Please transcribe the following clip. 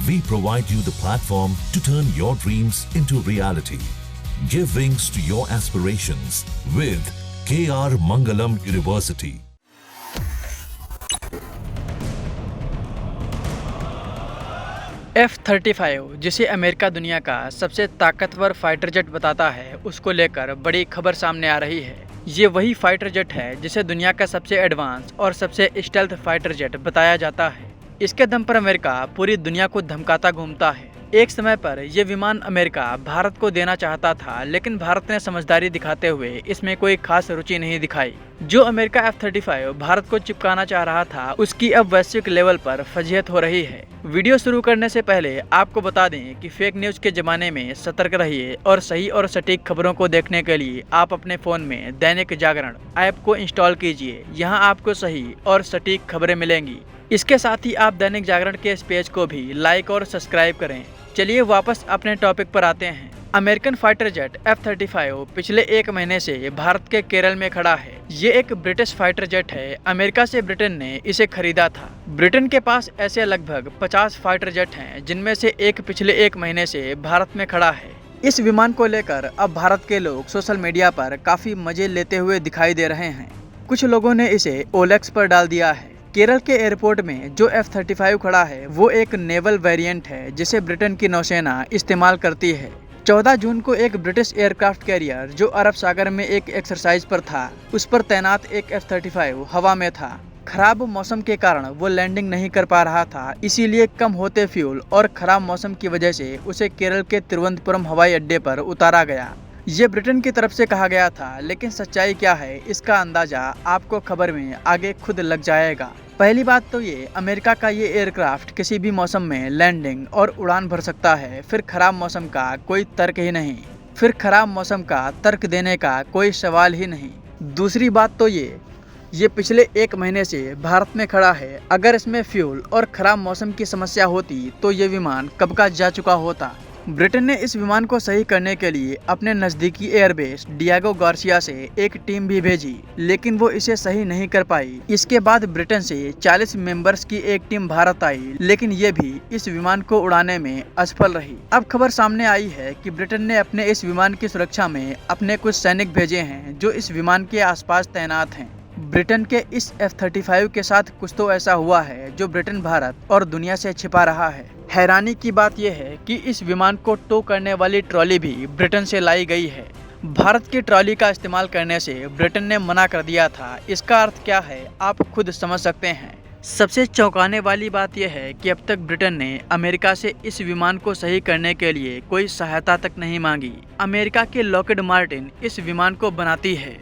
We provide you the platform to turn your dreams into reality. Give wings to your aspirations with KR Mangalam University. F-35 जिसे America दुनिया का सबसे ताकतवर fighter jet बताता है, उसको लेकर बड़ी खबर सामने आ रही है। ये वही फाइटर जेट है जिसे दुनिया का सबसे एडवांस और सबसे स्टेल्थ फाइटर जेट बताया जाता है। इसके दम पर अमेरिका पूरी दुनिया को धमकाता घूमता है। एक समय पर यह विमान अमेरिका भारत को देना चाहता था, लेकिन भारत ने समझदारी दिखाते हुए इसमें कोई खास रुचि नहीं दिखाई। जो अमेरिका F-35 भारत को चिपकाना चाह रहा था, उसकी अब वैश्विक लेवल पर फजीहत हो रही है। वीडियो शुरू करने से पहले आपको बता दें कि फेक न्यूज के जमाने में सतर्क रहिए और सही और सटीक खबरों को देखने के लिए आप अपने फोन में दैनिक जागरण ऐप को इंस्टॉल कीजिए। यहाँ आपको सही और सटीक खबरें मिलेंगी। इसके साथ ही आप दैनिक जागरण के इस पेज को भी लाइक और सब्सक्राइब करें। चलिए वापस अपने टॉपिक पर आते हैं। अमेरिकन फाइटर जेट F-35 पिछले एक महीने से भारत के केरल में खड़ा है। ये एक ब्रिटिश फाइटर जेट है। अमेरिका से ब्रिटेन ने इसे खरीदा था। ब्रिटेन के पास ऐसे लगभग 50 फाइटर जेट हैं, जिनमें से एक पिछले एक महीने से भारत में खड़ा है। इस विमान को लेकर अब भारत के लोग सोशल मीडिया पर काफी मजे लेते हुए दिखाई दे रहे हैं। कुछ लोगों ने इसे OLX पर डाल दिया है। केरल के एयरपोर्ट में जो F-35 खड़ा है, वो एक नेवल वेरिएंट है जिसे ब्रिटेन की नौसेना इस्तेमाल करती है। 14 जून को एक ब्रिटिश एयरक्राफ्ट कैरियर जो अरब सागर में एक एक्सरसाइज पर था, उस पर तैनात एक F-35 हवा में था। खराब मौसम के कारण वो लैंडिंग नहीं कर पा रहा था, इसीलिए कम होते फ्यूल और खराब मौसम की वजह से उसे केरल के तिरुवनंतपुरम हवाई अड्डे पर उतारा गया। ये ब्रिटेन की तरफ से कहा गया था, लेकिन सच्चाई क्या है इसका अंदाजा आपको खबर में आगे खुद लग जाएगा। पहली बात तो ये, अमेरिका का ये एयरक्राफ्ट किसी भी मौसम में लैंडिंग और उड़ान भर सकता है। फिर खराब मौसम का कोई तर्क ही नहीं, फिर खराब मौसम का तर्क देने का कोई सवाल ही नहीं। दूसरी बात तो ये पिछले एक महीने से भारत में खड़ा है। अगर इसमें फ्यूल और खराब मौसम की समस्या होती तो ये विमान कब का जा चुका होता। ब्रिटेन ने इस विमान को सही करने के लिए अपने नज़दीकी एयरबेस डिएगो गार्सिया से एक टीम भी भेजी, लेकिन वो इसे सही नहीं कर पाई। इसके बाद ब्रिटेन से 40 मेंबर्स की एक टीम भारत आई, लेकिन ये भी इस विमान को उड़ाने में असफल रही। अब खबर सामने आई है कि ब्रिटेन ने अपने इस विमान की सुरक्षा में अपने कुछ सैनिक भेजे हैं जो इस विमान के आसपास तैनात हैं। ब्रिटेन के इस F-35 के साथ कुछ तो ऐसा हुआ है जो ब्रिटेन भारत और दुनिया से छिपा रहा है। हैरानी की बात यह है कि इस विमान को टो करने वाली ट्रॉली भी ब्रिटेन से लाई गई है। भारत की ट्रॉली का इस्तेमाल करने से ब्रिटेन ने मना कर दिया था। इसका अर्थ क्या है आप खुद समझ सकते हैं। सबसे चौंकाने वाली बात यह है कि अब तक ब्रिटेन ने अमेरिका से इस विमान को सही करने के लिए कोई सहायता तक नहीं मांगी। अमेरिका की लॉकहीड मार्टिन इस विमान को बनाती है।